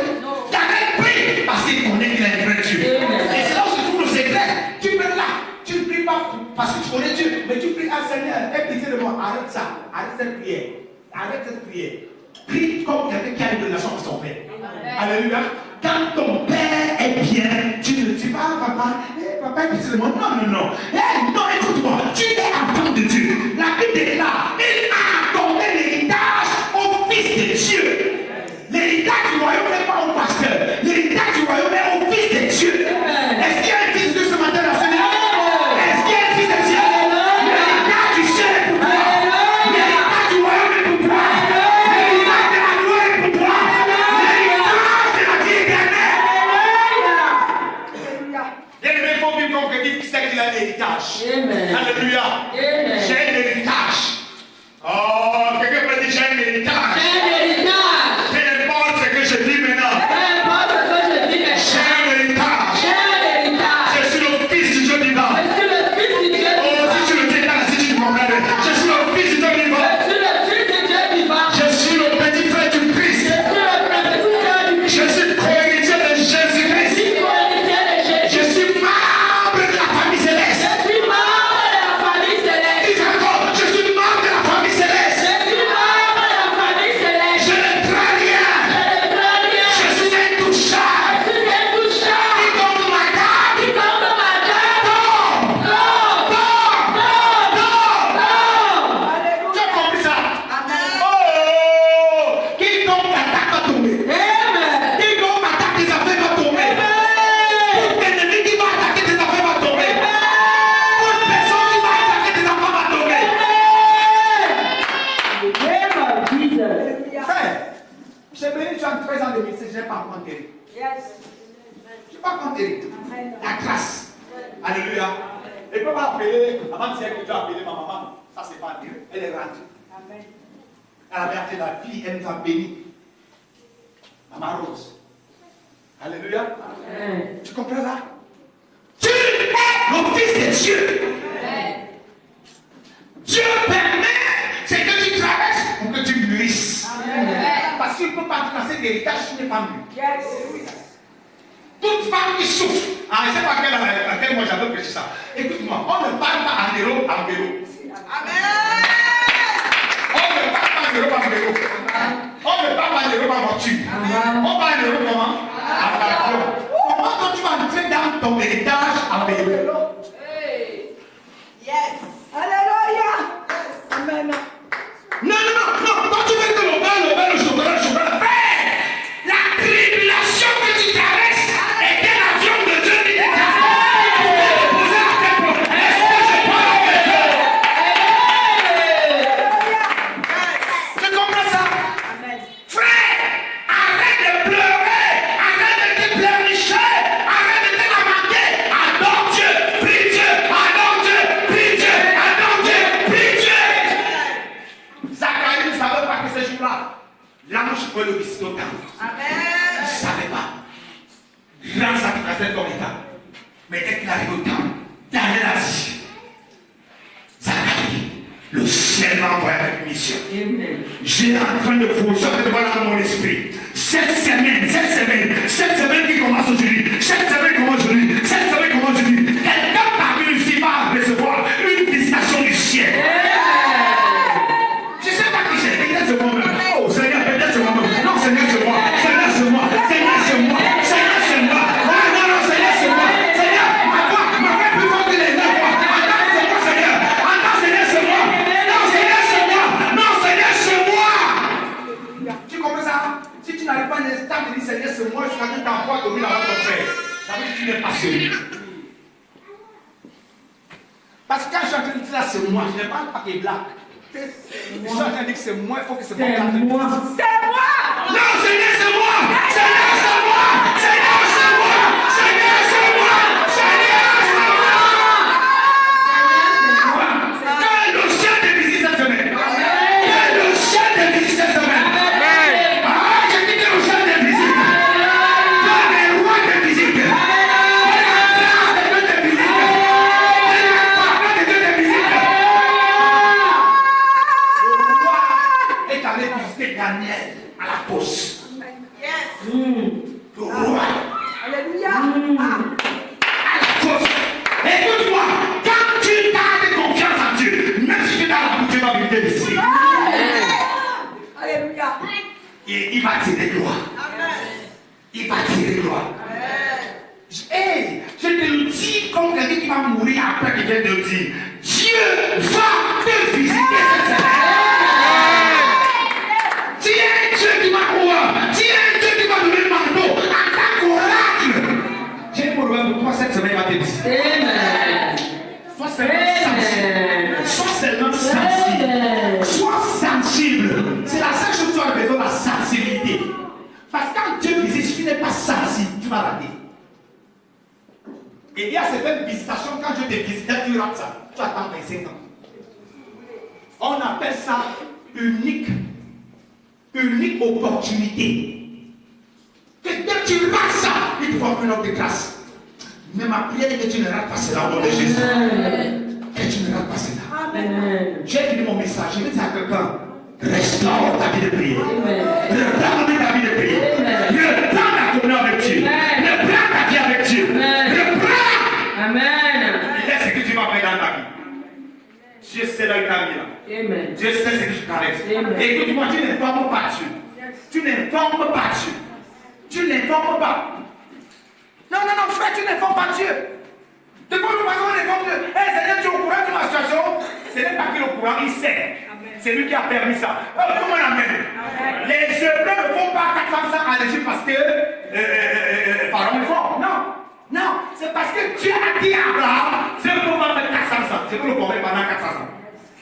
Daniel prie parce qu'il connaît qu'il a un vrai Dieu. Et c'est là où se trouve le secret. Tu peux là. Tu ne pries pas parce que tu connais Dieu, mais tu pries à Seigneur. Aie pitié de moi. Arrête ça. Arrête cette prière. Arrête cette prière. Prie comme quelqu'un qui a une relation avec son père. Alléluia. Quand ton père est bien, tu ne dis pas papa, papa est pitié de moi. Non, non, non. Non, écoute-moi. Tu es enfant de Dieu. La Bible déclare, il a accordé l'héritage au Fils de Dieu. L'héritage du royaume n'est pas au pasteur. L'héritage du royaume est au Fils de Dieu. Est-ce qu'il y a un fils de Dieu ce matin dans ce Seigneur? Est-ce qu'il y a un fils de Dieu? L'héritage du ciel est pour toi. L'héritage du royaume est pour toi. L'héritage de la gloire est pour toi. L'héritage de la vie éternelle. Bien-aimé, il faut bien qu'on dit qui c'est qu'il a l'héritage. Alléluia. J'ai un héritage. Oh, quelqu'un peut dire j'ai un héritage. Peu importe ce que je dis maintenant. J'ai un héritage. Je suis le fils du Dieu vivant. Oh, si tu le dis là, si tu me comprends, je suis le fils du Dieu vivant. Je suis le petit frère du Christ. Je suis co-héritier de Jésus-Christ. Je suis membre de la famille céleste. Dis encore, je suis membre de la famille céleste. Je ne crains rien. Je suis intouchable. Qui contre ma table? Tu as compris ça? Oh! Qui tombe t'attaque va tomber. Qui tombe attaque tes affaires va tomber. Toute ennemi qui va attaquer tes affaires va tomber. Toute personne qui va attaquer tes affaires va tomber. Frère, j'ai béni, tu as 13 ans de médecine, je n'ai pas encore guéri. Je n'ai pas encore guéri. La grâce. Alléluia. Et peut pas appeler, avant de dire que tu as appelé ma maman, ça c'est pas Dieu. Elle est rentrée. Elle avait appelé la vie, elle nous a bénis. Maman Rose. Alléluia. Tu comprends ça? Tu es le fils de Dieu. Dieu permet, c'est que tu traverses pour que tu mûrisses. Parce qu'il ne peut pas te lancer d'héritage si tu n'es pas mûr. Toute femme qui souffre, je ne sais pas laquelle moi j'avais prêché ça. Écoute-moi, on ne parle pas en héros en vélo. On ne parle pas en héros en vélo. On ne parle pas en héros en voiture. On parle en héros comment? En avion. Comment quand tu vas entrer dans ton héritage en vélo? Non, quand tu veux que le chocolat, la tribulation que tu traverses est un avion de Dieu qui t'écrase. Poser la tête, est-ce que je parle avec Dieu? Tu comprends ça? Frère, arrête de pleurer, arrête de te pleurnicher, arrête de te lamenter. Adore Dieu, prie Dieu, adore Dieu, prie Dieu, adore Dieu, prie Dieu. Zacharie ne savait pas que ce jour-là, l'ange pouvait le visiter au temple. Il ne savait pas. Grand sacrificateur comme état. Mais dès qu'il arrive au temple, Daniel a dit, Zacharie, le ciel m'a envoyé avec une mission. J'ai en train de vous sortir devant mon esprit. Cette semaine qui commence aujourd'hui, cette semaine commence aujourd'hui, quelqu'un parmi nous ici va recevoir une visitation du ciel. Je ne sais pas qui c'est, peut-être c'est moi-même. Oh Seigneur, peut-être c'est moi-même. Non, Seigneur, c'est moi. Seigneur, c'est moi. Seigneur, c'est moi. Seigneur, c'est moi. Non, Seigneur, c'est moi. Seigneur, ma voix est plus forte que les autres. Attends, c'est moi, Seigneur. Attends, Seigneur, c'est moi. Non, Seigneur, c'est moi. Non, Seigneur, c'est moi. Tu comprends ça? Si tu n'arrives pas à l'instant de dire Seigneur, c'est moi, je suis en train d'envoyer dominer avant ton frère. Ça veut dire que tu n'es pas celui. Parce que quand je suis en train de dire là, c'est moi, je n'ai pas qu'il blague. Je suis en train de dire que c'est moi, il faut que c'est moi. C'est moi. Non, Seigneur, c'est moi. Seigneur, c'est moi. Seigneur, c'est moi. Seigneur, c'est moi. Seigneur, c'est moi. Que le ciel te visite cette semaine. Que le ciel te visite cette semaine. Ah, j'ai dit que le ciel te visite. Que les rois te visitent. va tirer gloire. Il va tirer gloire. Hey, je te le dis comme quelqu'un qui va mourir après qu'il vient de le dire. Dieu va te visiter cette semaine. Tu es un Dieu qui va croire. Tu es un Dieu qui va donner le marteau à ta coracle. J'ai un problème pour toi cette semaine, il va te visiter. Amen. Sois seulement sensible. Sois sensible. C'est la seule chose que tu as besoin, la sensibilité. Parce que quand Dieu visite, si tu n'es pas sensible, tu vas rater. Et il y a certaines visitations, quand Dieu te visite, tu rates ça. Tu attends 25 ans. On appelle ça unique opportunité. Que dès que tu rates ça, il te faut une autre grâce. Mais ma prière est que tu ne rates pas cela au nom de Jésus. Que tu ne rates pas cela. J'ai fini mon message. Je vais dire à quelqu'un, restaure ta vie de prière. Reprends ta vie de prière. Reprends ta communion avec Dieu. Reprends ta vie avec Dieu. Reprends. Amen. Il est ce que tu vas faire dans ta vie. Dieu sait là où tu as mis là. Amen. Dieu sait ce que je caresse. Amen. Écoute-moi, tu n'informes pas Dieu. Tu n'informes pas Dieu. Tu n'informes pas. Non, frère, tu n'informes pas Dieu. De quoi nous parlons, on informe Dieu. Hey, Seigneur, tu es au courant de ma situation. Ce n'est pas qu'il est au courant, il sait. C'est lui qui a permis ça. Comment on amène? Les Hébreux ne font pas 400 ans en Égypte parce que Pharaon est fort. Non, c'est parce que Dieu a dit à Abraham, c'est le moment de 400 ans. Je peux le former pendant 400 ans.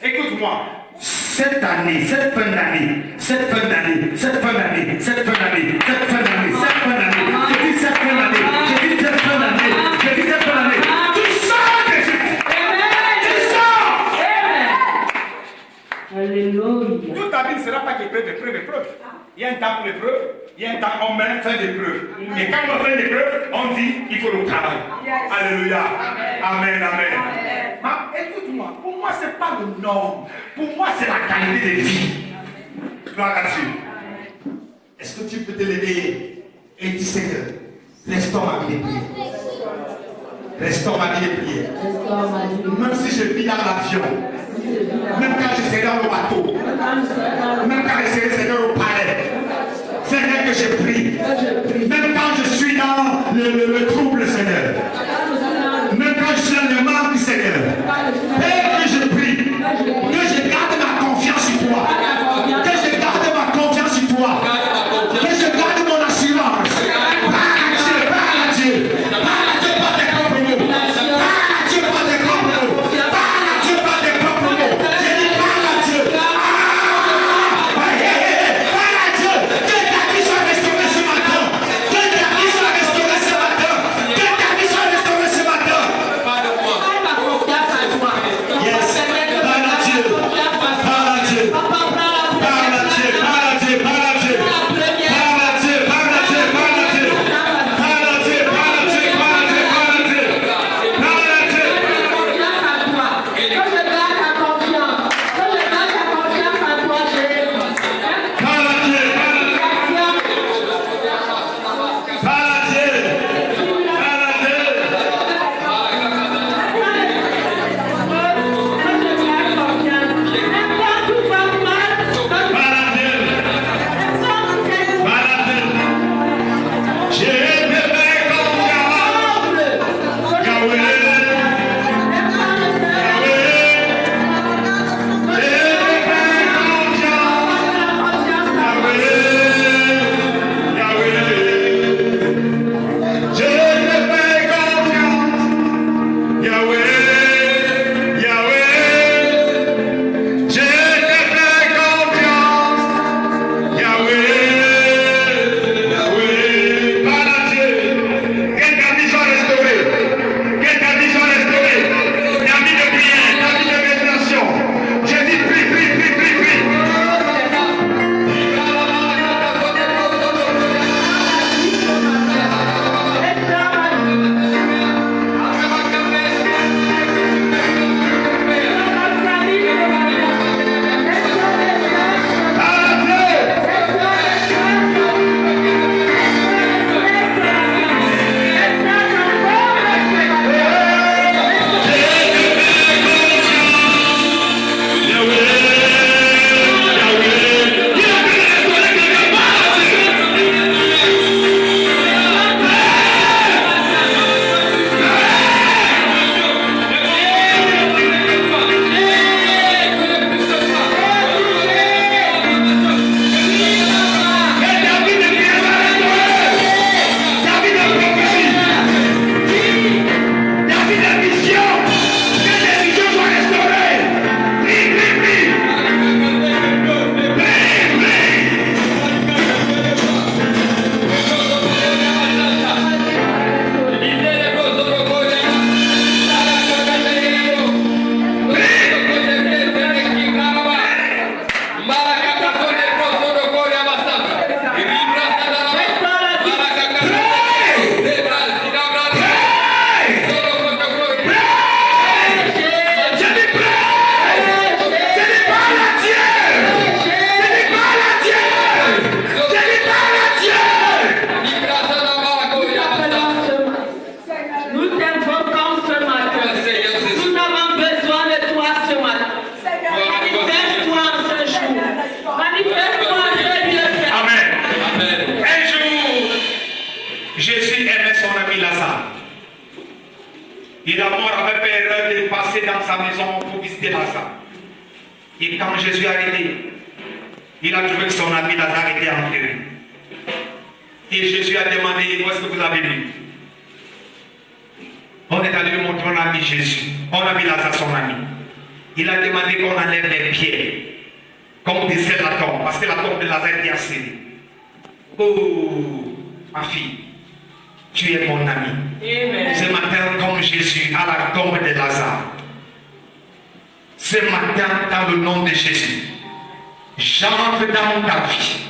Écoute-moi. Cette année, cette fin d'année, je dis cette fin d'année, je dis cette fin d'année, tu sors d'Égypte. Tu sors. Alléluia. Toute ta vie ne sera pas épreuve. Il y a un temps pour l'épreuve, il y a un temps où on met fin d'épreuve. Et quand on fait l'épreuve, on dit il faut le travail. Alléluia. Amen. Écoute-moi, pour moi, ce n'est pas le norme. Pour moi, c'est la qualité de vie. Gloire à Dieu. Est-ce que tu peux te lever et dire Seigneur, restaure ma vie de prière. Restaure ma vie de prière. Même si je vis dans l'avion, même quand je serai dans le bateau, même quand je serai Seigneur au palais, Seigneur que je prie, même quand je suis dans le trouble, Seigneur, même quand je suis dans le manque, Seigneur, et que je prie, que je garde ma confiance sur toi, que je garde ma confiance sur toi, que je garde mon assurance. Parle à Dieu par tes propres mots. Parle à Dieu par tes propres mots. Parle à Dieu par tes propres mots. Je dis parle à Dieu. Parle à Dieu. Que ta vie soit restaurée ce matin. Que ta vie soit restaurée ce matin. Nous t'invoquons ce matin. Nous avons besoin de toi ce matin. Manifeste-toi en ce jour. Manifeste-toi en ce lieu. Amen. Un jour, Jésus aimait son ami Lazare. Il a mort avait peur de passer dans sa maison pour visiter Lazare. Et quand Jésus est arrivé, il a trouvé que son ami Lazare était enterré. Et Jésus a demandé, où est-ce que vous avez vu? On est allé lui montrer mon ami Jésus. On a vu Lazare, son ami. Il a demandé qu'on enlève les pierres, qu'on dessert la tombe, parce que la tombe de Lazare était assez. Oh, ma fille, tu es mon ami. Amen. Ce matin, comme Jésus à la tombe de Lazare. Ce matin, dans le nom de Jésus, j'entre dans ta vie.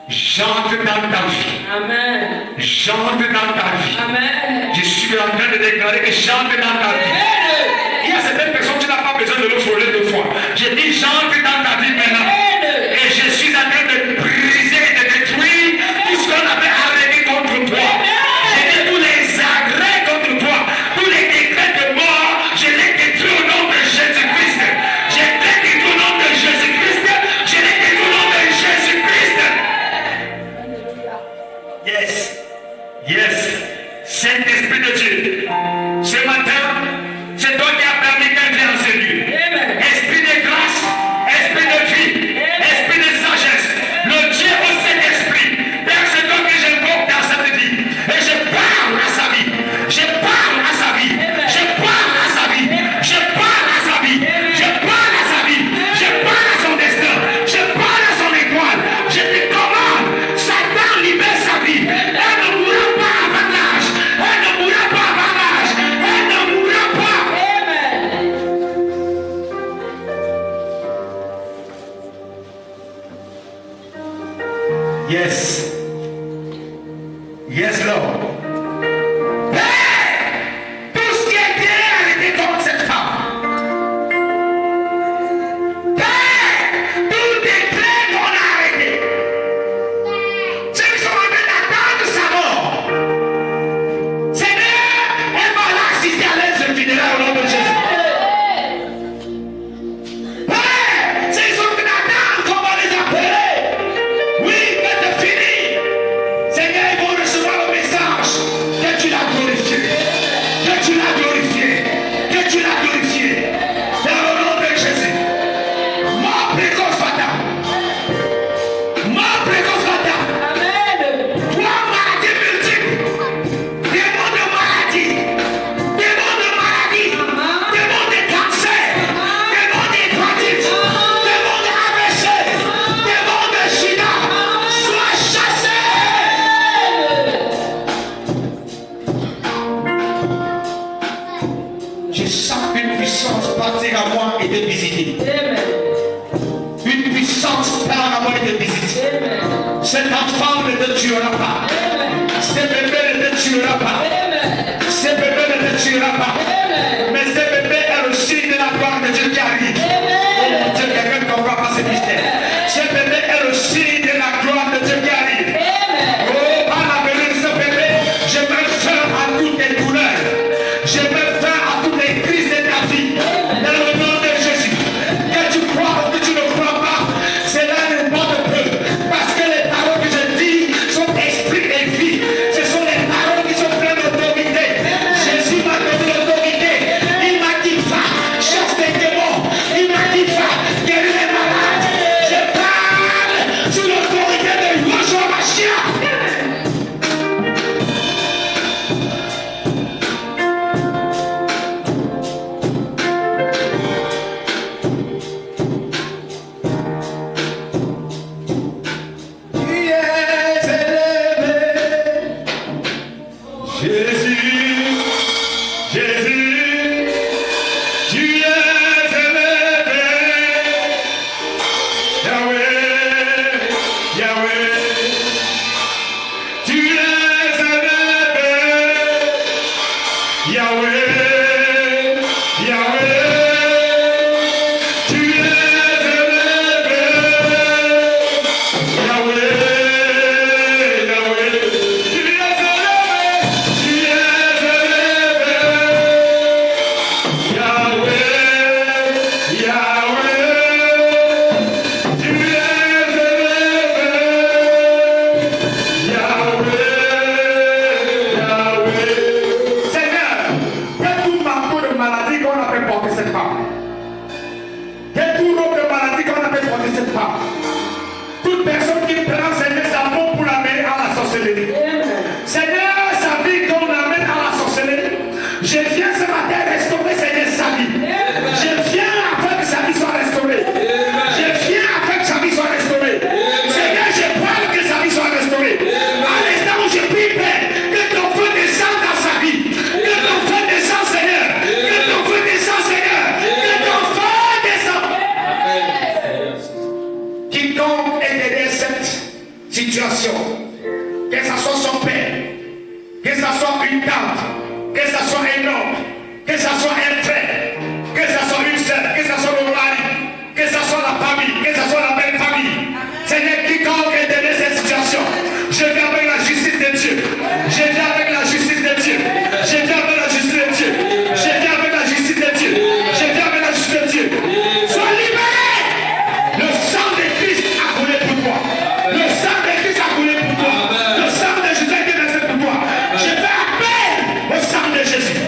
J'entre dans ta vie. Amen. J'entre dans ta vie. Amen. Je suis en train de déclarer que j'entre dans ta vie. Il y a certaines personnes qui n'ont pas besoin de le frôler deux fois. Je dis j'entre dans ta vie maintenant. Et je suis en train de briser et de détruire tout ce qu'on avait arrêté contre toi. Je dis tous les agrès contre toi, tous les décrets de mort, je les détruis au nom de Jésus-Christ. Je les détruis au nom de Jésus-Christ. Je les détruis au nom de Jésus-Christ. Yes. Yes. Saint-Esprit de Dieu. Ce matin, c'est toi qui as permis qu'elle vienne en ce lieu. Esprit de grâce, esprit de vie, esprit de sagesse. Le Dieu au Saint-Esprit. Père, c'est toi que j'invoque dans cette vie. Et je parle à sa vie. Je parle à sa vie. Je parle à sa vie. Je parle à sa vie. Je parle à sa vie. Je parle à son destin. Je parle à son étoile. Je te commande. Satan libère sa vie. Elle ne mourra pas avant l'âge. Elle ne mourra pas avant l'âge. Elle ne mourra pas. Yes. Yes, Lord. Père, tout ce qui est bien arrêté contre cette femme. Père, tout décret qu'on a arrêté. Ceux qui sont en train d'attendre sa mort. Seigneur, elle va l'assister à l'aide funéraire au nom de Jésus. Père, ceux qui sont en train d'attendre qu'on va les appeler. Oui, que c'est fini. Seigneur, ils vont recevoir le message que tu l'as glorifié. Que tu l'as glorifié. Que tu l'as glorifié. Dans le nom de Jésus. Mort précoce fata. Mort précoce fata. Amen. Toi, maladie multiple. Démon de maladie. Démon de maladie. Démon de cancer. Démon d'hépatite. Démon de AVC. Démon de sida. Sois chassé. Je sens une puissance partir à moi et te visiter. Amen. Une puissance part à moi et te visiter. Amen. Cet enfant ne te tuera pas. Amen. Ce bébé ne te tuera pas. Amen. Ce bébé ne te tuera pas. Amen. Mais ce bébé est le signe de la gloire de Dieu qui arrive. Oh mon Dieu, quelqu'un ne comprend pas ce mystère. Ce bébé est le signe de la gloire de Dieu qui arrive. Oh, par la venue de ce bébé, je mets fin à toutes les douleurs. Je mets fin à toutes les crises de ta vie. Dans le nom de Jésus. Que tu crois ou que tu ne crois pas, cela n'importe peu. Parce que les paroles que je dis sont esprit et vie. Ce sont les paroles qui sont pleines d'autorité. Jésus m'a donné l'autorité. Il m'a dit va, chasse les démons. Il m'a dit va, guéris les malades. Je parle sous l'autorité de Yoshua Mashiach. Tu es élevé, Jésus, Jésus, tu es élevé, Yahweh, Yahweh, tu es élevé, Yahweh, Yahweh, tu es élevé. Yahweh, Yahweh, tu es élevé, Je viens ce matin restaurer Seigneur sa vie. Je viens afin que sa vie soit restaurée. Je viens afin que sa vie soit restaurée. Seigneur, je parle que sa vie soit restaurée. À l'instant où je prie, Père, que ton feu descende dans sa vie. Que ton feu descende, Seigneur. Que ton feu descende, Seigneur. Que ton feu descende. Quiconque est derrière cette situation, que ce soit son père, que ce soit une tante, que ce soit un homme, que ce soit un frère, que ce soit une sœur, que ce soit le mari, que ce soit la famille, que ce soit la belle famille. Seigneur, quiconque est derrière cette situation, je viens avec la justice de Dieu. Je viens avec la justice de Dieu. Je viens avec la justice de Dieu. Je viens avec la justice de Dieu. Je viens avec la justice de Dieu. Sois libéré. Le sang de Christ a coulé pour toi. Le sang de Christ a coulé pour toi. Le sang de Jésus a été versé pour toi. Je fais appel au sang de Jésus.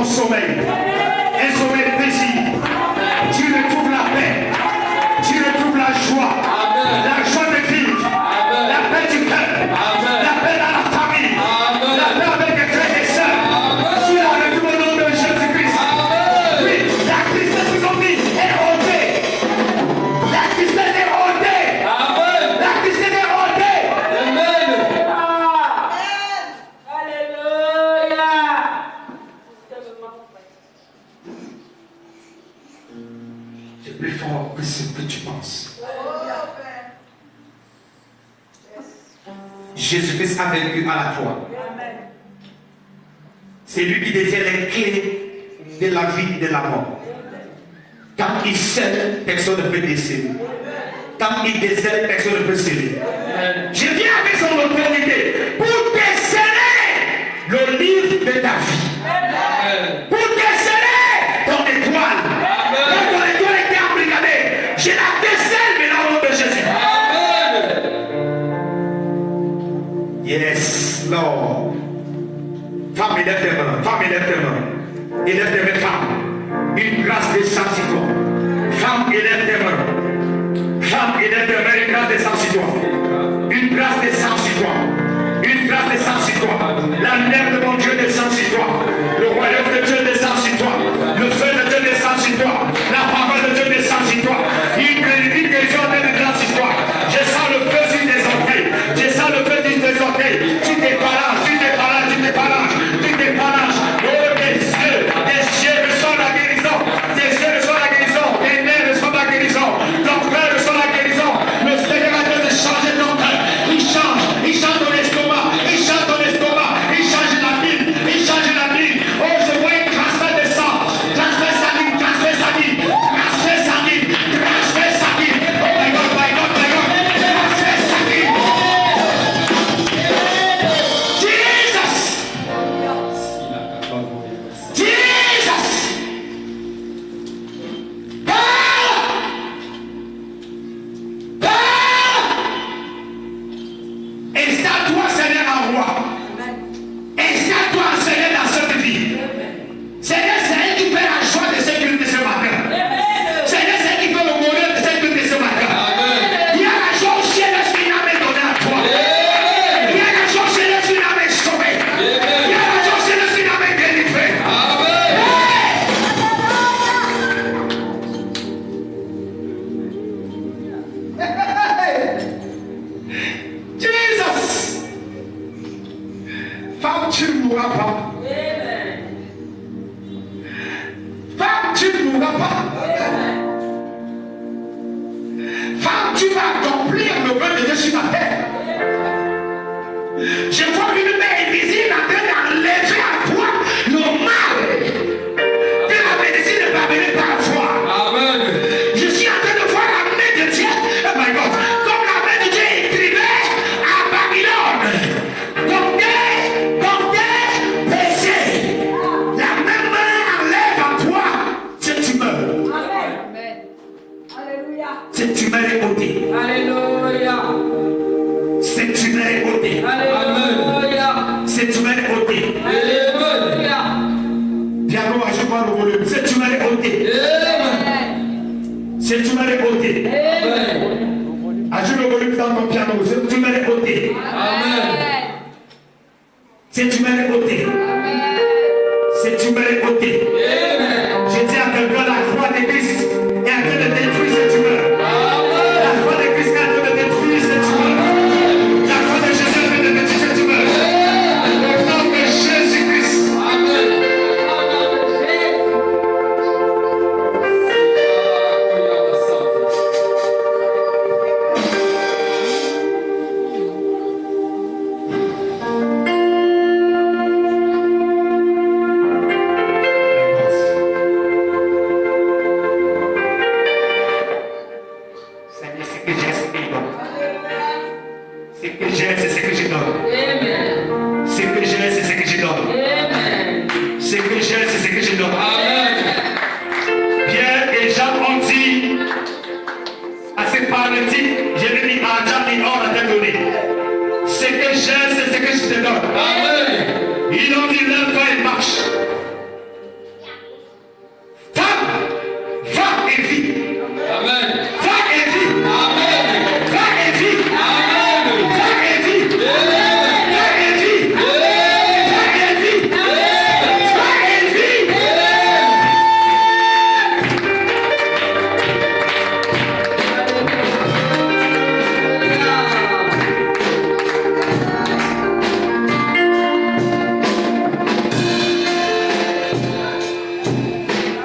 Sommeil, un sommeil paisible. Tu retrouves la paix, tu retrouves la joie de vivre, la paix du cœur, la paix dans la famille, la paix avec les frères et sœurs. Tu la retrouves au nom de Jésus-Christ. Oui, la tristesse qu'ils ont mis est ôtée. La tristesse est ôtée. La tristesse est ôtée. Alléluia. C'est plus fort que ce que tu penses. Jésus-Christ a vécu à la croix. C'est lui qui détient les clés de la vie et de la mort. Quand il scelle, personne ne peut déceler. Quand il décèle, personne ne peut sceller. Je viens avec son autorité pour déceler le livre de ta vie. Pour déceler ton étoile. Quand ton étoile était embrigadée, je la décèle maintenant au nom de Jésus. Yes, Lord. Femme, élève tes mains. Femme, élève tes mains. Élève tes mains, femme. Une grâce descend sur toi. Femme, élève tes mains. Femme, élève tes mains. Une grâce descend sur toi. Une grâce descend sur toi. Une grâce descend sur toi. La lumière de mon Dieu descend sur toi. Le royaume de Dieu descend sur toi. Le feu de Dieu descend sur toi. La parole de Dieu descend sur toi. Une guérison de grâce sur toi. Je sens le feu sur tes orteils. Je sens le feu sur tes orteils. Tu t'es balances, tu t'es balances, tu t'es balances, tu t'es balances. Oh, tes yeux reçoivent la guérison. Tes yeux reçoivent la guérison. Tes nerfs reçoivent la guérison. Ton cœur reçoit la guérison. Le Seigneur a changer ton cœur. Il change ton estomac. Il change ton estomac. Il change la vie. Non, je parle au volume. C'est tu m'as récolté. C'est tu m'as récolté. Ajoute le volume dans ton piano. C'est tu m'as récolté. C'est tu m'as récolté. C'est tu m'as récolté. Je dis à quelqu'un, la croix de Christ est en train de détruire cette tumeur. La croix de Christ est en train de détruire cette tumeur. La croix de Jésus est en train de détruire cette tumeur. Au nom de Jésus-Christ.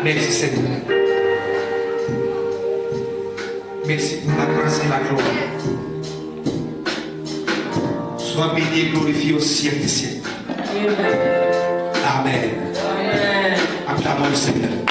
Merci Seigneur. Merci pour la grâce et la gloire. Sois béni et glorifié au siècle des siècles. Amen. Acclamons le Seigneur.